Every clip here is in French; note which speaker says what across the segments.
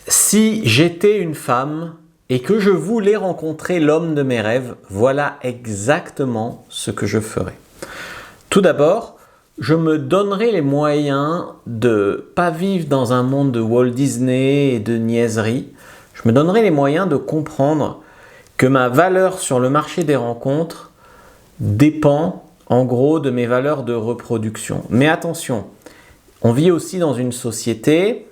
Speaker 1: Si j'étais une femme et que je voulais rencontrer l'homme de mes rêves, voilà exactement ce que je ferais. Tout d'abord, je me donnerais les moyens de ne pas vivre dans un monde de Walt Disney et de niaiseries. Je me donnerais les moyens de comprendre que ma valeur sur le marché des rencontres dépend en gros de mes valeurs de reproduction. Mais attention, on vit aussi dans une société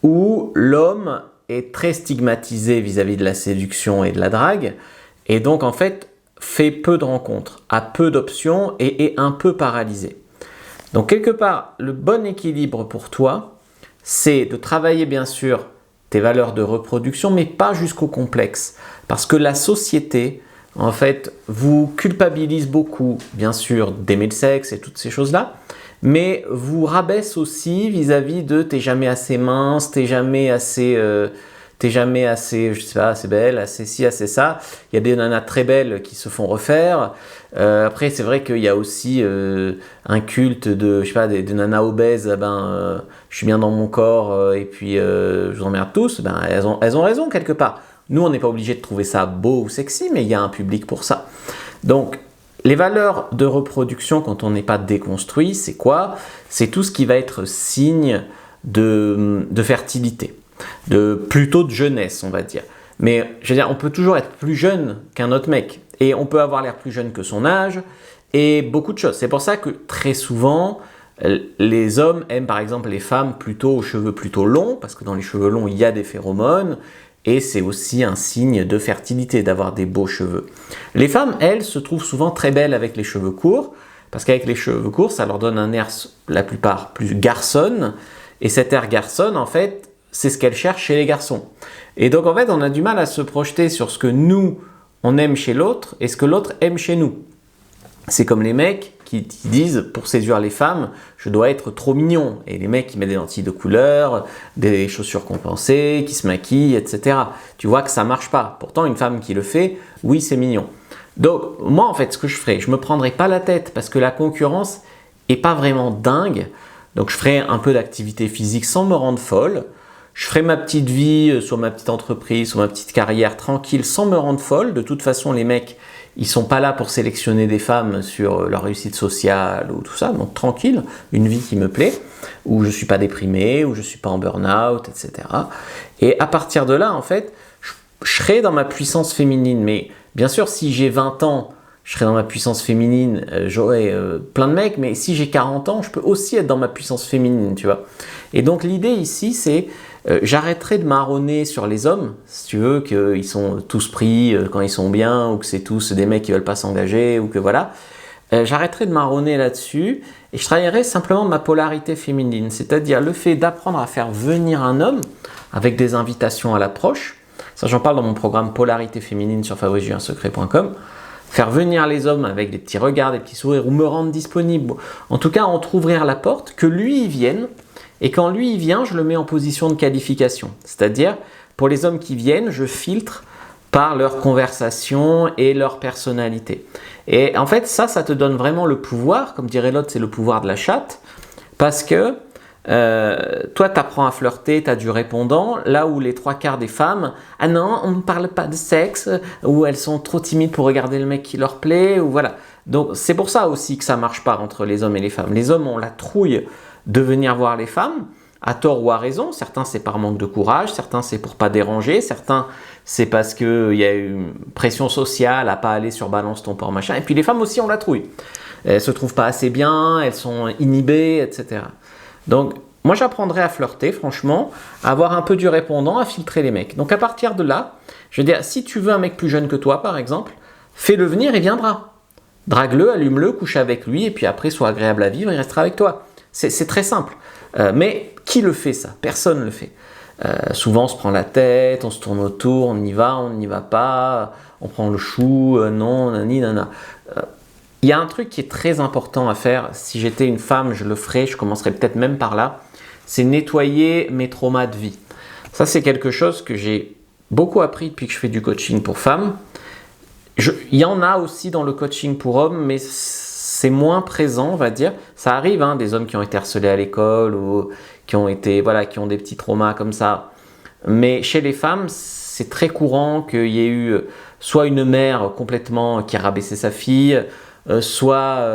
Speaker 1: où l'homme est très stigmatisé vis-à-vis de la séduction et de la drague, et donc en fait fait peu de rencontres, a peu d'options et est un peu paralysé. Donc quelque part, le bon équilibre pour toi, c'est de travailler bien sûr tes valeurs de reproduction, mais pas jusqu'au complexe, parce que la société, en fait, vous culpabilise beaucoup, bien sûr, d'aimer le sexe et toutes ces choses-là, mais vous rabaisse aussi vis-à-vis de t'es jamais assez mince, t'es jamais assez, je sais pas, assez belle, assez ci, assez ça. Il y a des nanas très belles qui se font refaire. Après, c'est vrai qu'il y a aussi un culte de, je sais pas, des nanas obèses. Je suis bien dans mon corps et puis je vous emmerde tous. Elles ont raison quelque part. Nous, on n'est pas obligé de trouver ça beau ou sexy, mais il y a un public pour ça. Donc, les valeurs de reproduction, quand on n'est pas déconstruit, c'est quoi? C'est tout ce qui va être signe de fertilité, plutôt de jeunesse, on va dire. Mais je veux dire, on peut toujours être plus jeune qu'un autre mec. Et on peut avoir l'air plus jeune que son âge, et beaucoup de choses. C'est pour ça que très souvent, les hommes aiment par exemple les femmes plutôt aux cheveux plutôt longs, parce que dans les cheveux longs, il y a des phéromones, et c'est aussi un signe de fertilité d'avoir des beaux cheveux. Les femmes, elles, se trouvent souvent très belles avec les cheveux courts, parce qu'avec les cheveux courts, ça leur donne un air, la plupart, plus garçonne, et cet air garçonne, en fait, c'est ce qu'elles cherchent chez les garçons. Et donc, en fait, on a du mal à se projeter sur ce que nous, on aime chez l'autre, et ce que l'autre aime chez nous. C'est comme les mecs qui disent, pour séduire les femmes, je dois être trop mignon. Et les mecs qui mettent des lentilles de couleur, des chaussures compensées, qui se maquillent, etc. Tu vois que ça marche pas. Pourtant, une femme qui le fait, oui, c'est mignon. Donc, moi, en fait, ce que je ferais, je me prendrais pas la tête parce que la concurrence est pas vraiment dingue. Donc, je ferais un peu d'activité physique sans me rendre folle. Je ferai ma petite vie sur ma petite entreprise, sur ma petite carrière tranquille, sans me rendre folle. De toute façon, les mecs, ils sont pas là pour sélectionner des femmes sur leur réussite sociale ou tout ça. Donc tranquille, une vie qui me plaît, où je suis pas déprimé, où je suis pas en burn-out, etc. Et à partir de là, en fait, je serai dans ma puissance féminine. Mais bien sûr, si j'ai 20 ans, je serai dans ma puissance féminine, j'aurai plein de mecs, mais si j'ai 40 ans, je peux aussi être dans ma puissance féminine, tu vois. Et donc l'idée ici, c'est j'arrêterai de marronner sur les hommes, si tu veux, qu'ils sont tous pris quand ils sont bien, ou que c'est tous des mecs qui veulent pas s'engager, ou que voilà. J'arrêterai de marronner là-dessus, et je travaillerai simplement ma polarité féminine, c'est-à-dire le fait d'apprendre à faire venir un homme avec des invitations à l'approche. Ça, j'en parle dans mon programme Polarité féminine sur fabricejuliensecret.com. Faire venir les hommes avec des petits regards, des petits sourires, ou me rendre disponible. En tout cas, entrouvrir la porte, que lui, il vienne. Et quand lui, il vient, je le mets en position de qualification. C'est-à-dire, pour les hommes qui viennent, je filtre par leur conversation et leur personnalité. Et en fait, ça te donne vraiment le pouvoir. Comme dirait l'autre, c'est le pouvoir de la chatte. Parce que toi, tu apprends à flirter, tu as du répondant, là où les 3/4 des femmes, ah non, on ne parle pas de sexe, ou elles sont trop timides pour regarder le mec qui leur plaît, ou voilà. Donc c'est pour ça aussi que ça marche pas entre les hommes et les femmes. Les hommes ont la trouille de venir voir les femmes, à tort ou à raison. Certains c'est par manque de courage, certains c'est pour pas déranger, certains c'est parce qu'il y a une pression sociale à pas aller sur balance ton port machin. Et puis les femmes aussi ont la trouille. Elles se trouvent pas assez bien, elles sont inhibées, etc. Donc, moi, j'apprendrai à flirter, franchement, à avoir un peu du répondant, à filtrer les mecs. Donc, à partir de là, je veux dire, si tu veux un mec plus jeune que toi, par exemple, fais-le venir, il viendra. Drague-le, allume-le, couche avec lui, et puis après, sois agréable à vivre, il restera avec toi. C'est très simple. Mais qui le fait, ça? Personne ne le fait. Souvent, on se prend la tête, on se tourne autour, on y va, on n'y va pas, on prend le chou, non, nani, nana. Il y a un truc qui est très important à faire, si j'étais une femme, je le ferais, je commencerais peut-être même par là, c'est nettoyer mes traumas de vie. Ça, c'est quelque chose que j'ai beaucoup appris depuis que je fais du coaching pour femmes. Il y en a aussi dans le coaching pour hommes, mais c'est moins présent, on va dire. Ça arrive, hein, des hommes qui ont été harcelés à l'école ou qui ont des petits traumas comme ça. Mais chez les femmes, c'est très courant qu'il y ait eu soit une mère complètement qui a rabaissé sa fille, soit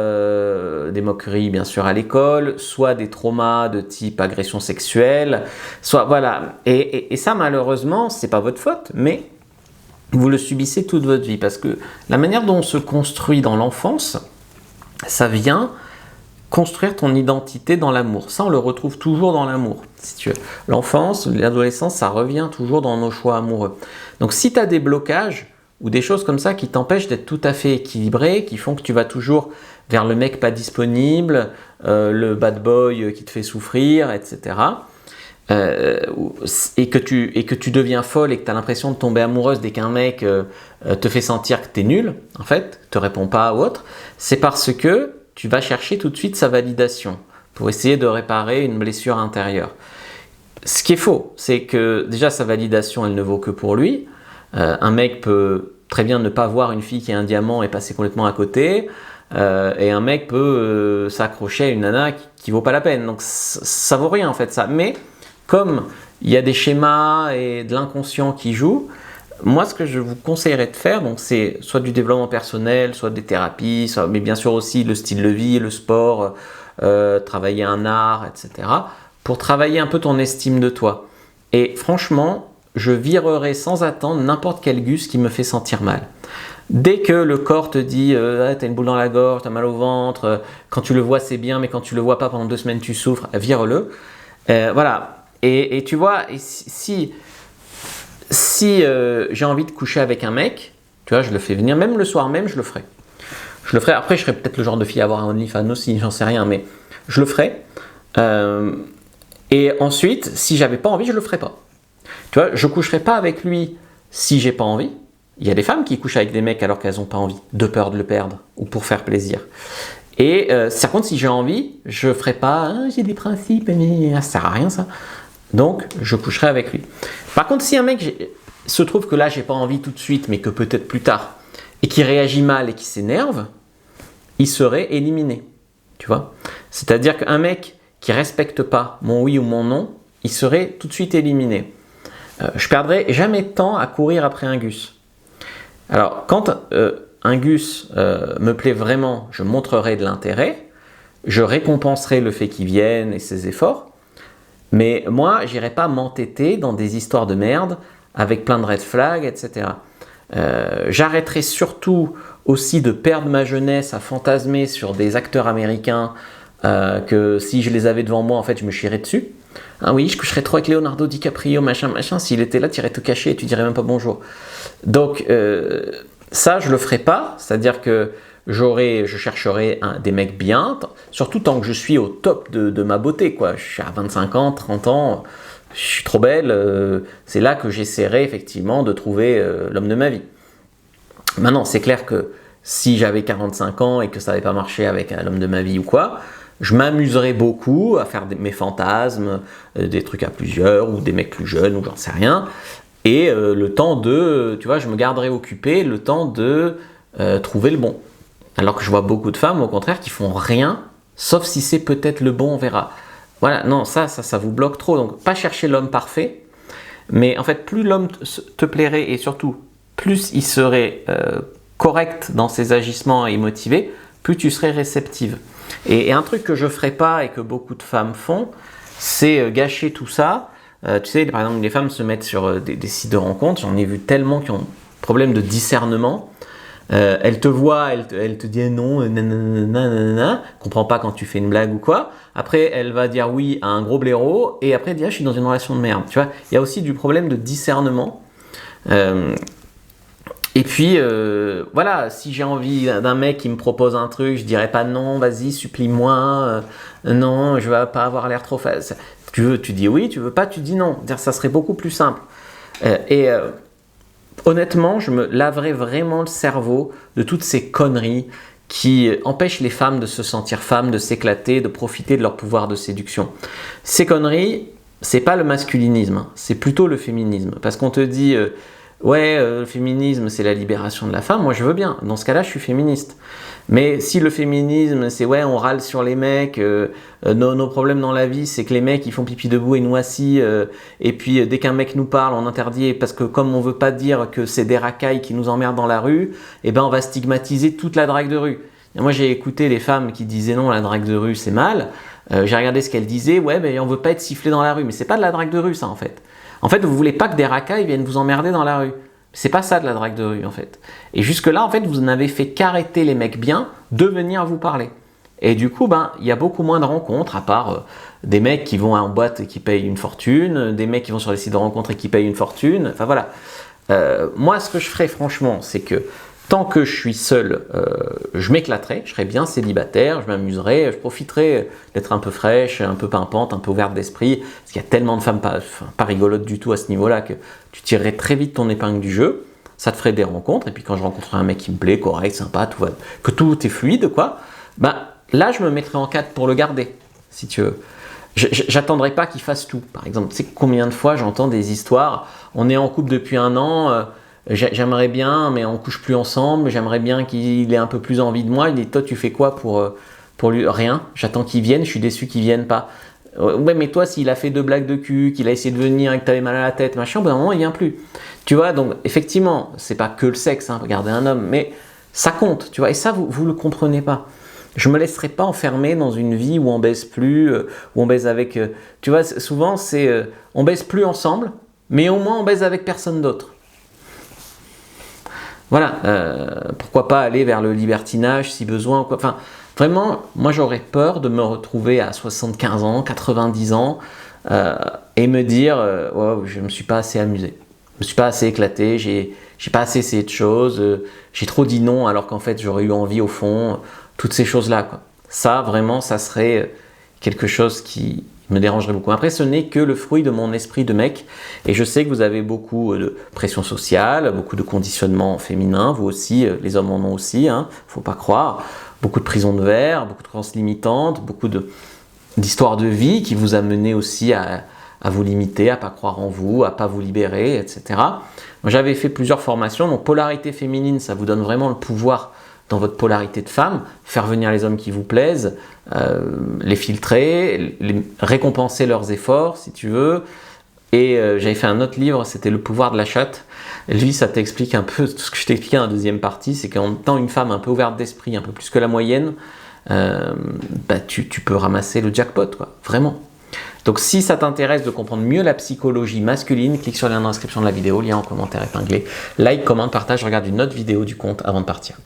Speaker 1: des moqueries bien sûr à l'école, soit des traumas de type agression sexuelle, soit voilà. Et ça malheureusement, c'est pas votre faute, mais vous le subissez toute votre vie parce que la manière dont on se construit dans l'enfance, ça vient construire ton identité dans l'amour. Ça, on le retrouve toujours dans l'amour. Si tu veux. L'enfance, l'adolescence, ça revient toujours dans nos choix amoureux. Donc si tu as des blocages ou des choses comme ça qui t'empêchent d'être tout à fait équilibré, qui font que tu vas toujours vers le mec pas disponible, le bad boy qui te fait souffrir, etc. Et que tu deviens folle et que tu as l'impression de tomber amoureuse dès qu'un mec te fait sentir que tu es nul, en fait, te répond pas ou autre, c'est parce que tu vas chercher tout de suite sa validation pour essayer de réparer une blessure intérieure. Ce qui est faux, c'est que déjà sa validation, elle ne vaut que pour lui. Un mec peut très bien ne pas voir une fille qui a un diamant et passer complètement à côté. Et un mec peut s'accrocher à une nana qui vaut pas la peine. Donc ça vaut rien en fait ça. Mais comme il y a des schémas et de l'inconscient qui jouent, moi, ce que je vous conseillerais de faire, donc, c'est soit du développement personnel, soit des thérapies, mais bien sûr aussi le style de vie, le sport, travailler un art, etc. pour travailler un peu ton estime de toi. Et franchement, je virerai sans attendre n'importe quel gus qui me fait sentir mal. Dès que le corps te dit t'as une boule dans la gorge, t'as mal au ventre, quand tu le vois c'est bien, mais quand tu le vois pas pendant 2 semaines tu souffres, vire-le. Voilà. Et tu vois, si j'ai envie de coucher avec un mec, tu vois, je le fais venir, même le soir même, je le ferai. Après, je serais peut-être le genre de fille à avoir un OnlyFans aussi, j'en sais rien, mais je le ferai. Et ensuite, si j'avais pas envie, je le ferai pas. Tu vois, je coucherai pas avec lui si j'ai pas envie. Il y a des femmes qui couchent avec des mecs alors qu'elles ont pas envie, de peur de le perdre ou pour faire plaisir. Et par contre, si j'ai envie, je ferai pas, j'ai des principes, mais ça sert à rien ça. Donc, je coucherai avec lui. Par contre, si un mec se trouve que là, j'ai pas envie tout de suite, mais que peut-être plus tard, et qui réagit mal et qui s'énerve, il serait éliminé. Tu vois ? C'est-à-dire qu'un mec qui respecte pas mon oui ou mon non, il serait tout de suite éliminé. Je perdrai jamais de temps à courir après un gus. Alors, quand un gus me plaît vraiment, je montrerai de l'intérêt, je récompenserai le fait qu'il vienne et ses efforts. Mais moi, j'irai pas m'entêter dans des histoires de merde avec plein de red flags, etc. J'arrêterai surtout aussi de perdre ma jeunesse à fantasmer sur des acteurs américains que si je les avais devant moi, en fait, je me chierais dessus. Ah oui, je coucherais trop avec Leonardo DiCaprio, machin. S'il était là, tu irais te cacher et tu dirais même pas bonjour. Donc, ça, je le ferai pas. C'est-à-dire que je chercherai des mecs bien, surtout tant que je suis au top de ma beauté, quoi. Je suis à 25 ans, 30 ans, je suis trop belle, c'est là que j'essaierai effectivement de trouver l'homme de ma vie. Maintenant, c'est clair que si j'avais 45 ans et que ça n'avait pas marché avec l'homme de ma vie ou quoi, je m'amuserais beaucoup à faire mes fantasmes, des trucs à plusieurs, ou des mecs plus jeunes, ou j'en sais rien, et le temps de, tu vois, je me garderai occupé le temps de trouver le bon. Alors que je vois beaucoup de femmes, au contraire, qui font rien, sauf si c'est peut-être le bon, on verra. Voilà, non, ça vous bloque trop. Donc, pas chercher l'homme parfait, mais en fait, plus l'homme te plairait et surtout, plus il serait correct dans ses agissements et motivé, plus tu serais réceptive. Et un truc que je ferai pas et que beaucoup de femmes font, c'est gâcher tout ça. Tu sais, par exemple, les femmes se mettent sur des sites de rencontres. J'en ai vu tellement qui ont problème de discernement. Elle te voit, elle te dit non, nanana, comprend pas quand tu fais une blague ou quoi. Après, elle va dire oui à un gros blaireau et après elle dit je suis dans une relation de merde. Tu vois, il y a aussi du problème de discernement. Et puis voilà, si j'ai envie d'un mec qui me propose un truc, je dirais pas non, vas-y, supplie-moi, non, je vais pas avoir l'air trop facile. Tu veux, tu dis oui, tu veux pas, tu dis non. Ça serait beaucoup plus simple. Honnêtement, je me laverais vraiment le cerveau de toutes ces conneries qui empêchent les femmes de se sentir femmes, de s'éclater, de profiter de leur pouvoir de séduction. Ces conneries, c'est pas le masculinisme, c'est plutôt le féminisme. Parce qu'on te dit ouais, le féminisme c'est la libération de la femme, moi je veux bien, dans ce cas-là je suis féministe. Mais si le féminisme c'est ouais, on râle sur les mecs, nos problèmes dans la vie c'est que les mecs ils font pipi debout et nous assis, et puis dès qu'un mec nous parle on interdit, parce que comme on veut pas dire que c'est des racailles qui nous emmerdent dans la rue, et ben on va stigmatiser toute la drague de rue. Et moi j'ai écouté les femmes qui disaient non, la drague de rue c'est mal, j'ai regardé ce qu'elles disaient, ouais mais on veut pas être sifflé dans la rue, mais c'est pas de la drague de rue ça en fait. En fait vous voulez pas que des racailles viennent vous emmerder dans la rue. C'est pas ça de la drague de rue en fait. Et jusque-là, en fait, vous n'avez fait qu'arrêter les mecs bien de venir vous parler. Et du coup, ben, il y a beaucoup moins de rencontres, à part des mecs qui vont en boîte et qui payent une fortune, des mecs qui vont sur les sites de rencontres et qui payent une fortune. Enfin voilà. Moi, ce que je ferais franchement, c'est que tant que je suis seul, je m'éclaterai, je serai bien célibataire, je m'amuserai, je profiterai d'être un peu fraîche, un peu pimpante, un peu ouverte d'esprit, parce qu'il y a tellement de femmes pas rigolotes du tout à ce niveau-là que tu tirerais très vite ton épingle du jeu, ça te ferait des rencontres, et puis quand je rencontrerai un mec qui me plaît, correct, sympa, que tout est fluide, quoi, ben là je me mettrai en cadre pour le garder, si tu veux. J'attendrai pas qu'il fasse tout. Par exemple, tu sais combien de fois j'entends des histoires, on est en couple depuis un an, j'aimerais bien, mais on couche plus ensemble, j'aimerais bien qu'il ait un peu plus envie de moi. Il dit, toi tu fais quoi pour lui? Rien, j'attends qu'il vienne, je suis déçu qu'il vienne pas. Ouais mais toi s'il a fait 2 blagues de cul, qu'il a essayé de venir et que t'avais mal à la tête, machin, au bout d'un moment il vient plus. Tu vois, donc effectivement, c'est pas que le sexe, hein, regarder un homme, mais ça compte, tu vois, et ça vous le comprenez pas. Je me laisserai pas enfermer dans une vie où on baise plus, où on baise avec... tu vois, souvent c'est on baise plus ensemble, mais au moins on baise avec personne d'autre. Voilà, pourquoi pas aller vers le libertinage si besoin, quoi. Enfin, vraiment, moi j'aurais peur de me retrouver à 75 ans, 90 ans, et me dire, wow, je me suis pas assez amusé, je me suis pas assez éclaté, j'ai pas assez essayé de choses, j'ai trop dit non alors qu'en fait j'aurais eu envie au fond, toutes ces choses-là, quoi. Ça, vraiment, ça serait quelque chose qui me dérangerait beaucoup. Après, ce n'est que le fruit de mon esprit de mec, et je sais que vous avez beaucoup de pression sociale, beaucoup de conditionnement féminin, vous aussi, les hommes en ont aussi, hein, faut pas croire, beaucoup de prison de verre, beaucoup de croyances limitantes, beaucoup d'histoires de vie qui vous a mené aussi à vous limiter, à pas croire en vous, à pas vous libérer, etc. Moi, j'avais fait plusieurs formations, donc polarité féminine, ça vous donne vraiment le pouvoir dans votre polarité de femme, faire venir les hommes qui vous plaisent, les filtrer, récompenser leurs efforts si tu veux. Et j'avais fait un autre livre, c'était Le pouvoir de la chatte. Et lui, ça t'explique un peu tout ce que je t'expliquais dans la deuxième partie, c'est qu'en étant une femme un peu ouverte d'esprit, un peu plus que la moyenne, bah, tu peux ramasser le jackpot, quoi, vraiment. Donc si ça t'intéresse de comprendre mieux la psychologie masculine, clique sur le lien dans la description de la vidéo, lien en commentaire épinglé, like, commente, partage, regarde une autre vidéo du compte avant de partir.